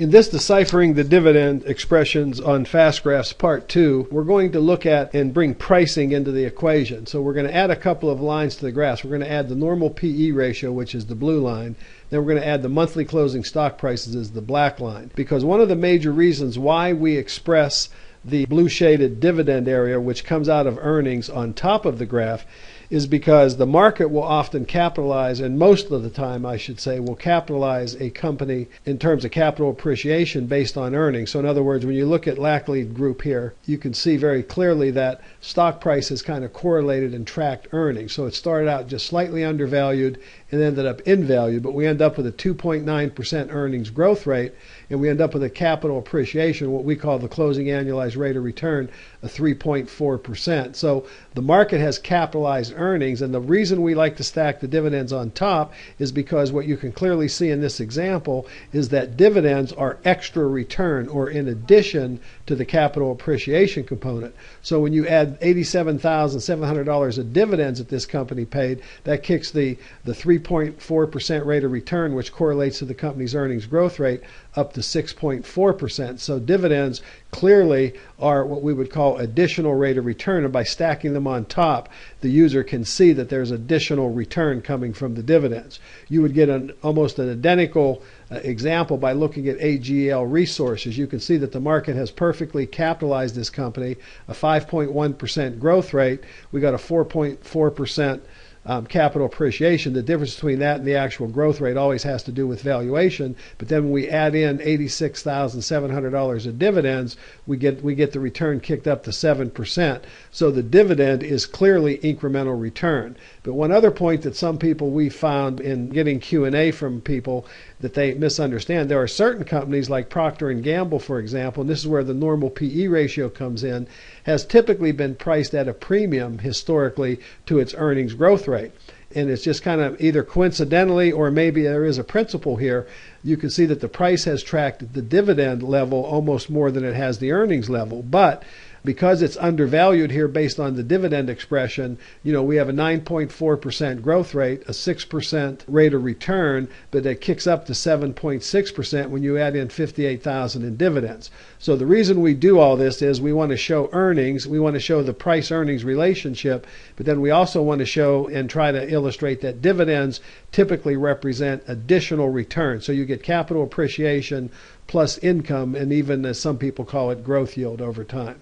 In this Deciphering the Dividend Expressions on Fast Graphs Part 2, we're going to look at and bring pricing into the equation. So we're going to add a couple of lines to the graphs. We're going to add the normal PE ratio, which is the blue line. Then we're going to add the monthly closing stock prices as the black line. Because one of the major reasons why we express the blue shaded dividend area, which comes out of earnings on top of the graph, is because the market will often capitalize, and most of the time I should say, will capitalize a company in terms of capital appreciation based on earnings. So in other words, when you look at Lacklead Group here, you can see very clearly that stock price has kind of correlated and tracked earnings. So it started out just slightly undervalued and ended up in value, but we end up with a 2.9% earnings growth rate, and we end up with a capital appreciation, what we call the closing annualized rate of return, of 3.4%. So the market has capitalized earnings, and the reason we like to stack the dividends on top is because what you can clearly see in this example is that dividends are extra return, or in addition to the capital appreciation component. So when you add $87,700 of dividends that this company paid, that kicks the 3.4% rate of return, which correlates to the company's earnings growth rate, up to 6.4%. So dividends clearly are what we would call additional rate of return, and by stacking them on top, the user can see that there's additional return coming from the dividends. You would get almost an identical example by looking at AGL Resources. You can see that the market has perfectly capitalized this company, a 5.1% growth rate. We got a 4.4% capital appreciation. The difference between that and the actual growth rate always has to do with valuation. But then when we add in $86,700 of dividends, we get the return kicked up to 7%. So the dividend is clearly incremental return. But one other point that some people we found in getting Q&A from people that they misunderstand, there are certain companies like Procter & Gamble, for example, and this is where the normal PE ratio comes in, has typically been priced at a premium historically to its earnings growth rate. And it's just kind of either coincidentally, or maybe there is a principle here. You can see that the price has tracked the dividend level almost more than it has the earnings level. But because it's undervalued here based on the dividend expression, we have a 9.4% growth rate, a 6% rate of return, but it kicks up to 7.6% when you add in $58,000 in dividends. So the reason we do all this is we want to show earnings, we want to show the price-earnings relationship, but then we also want to show and try to illustrate that dividends typically represent additional return. So you get capital appreciation plus income, and even, as some people call it, growth yield over time.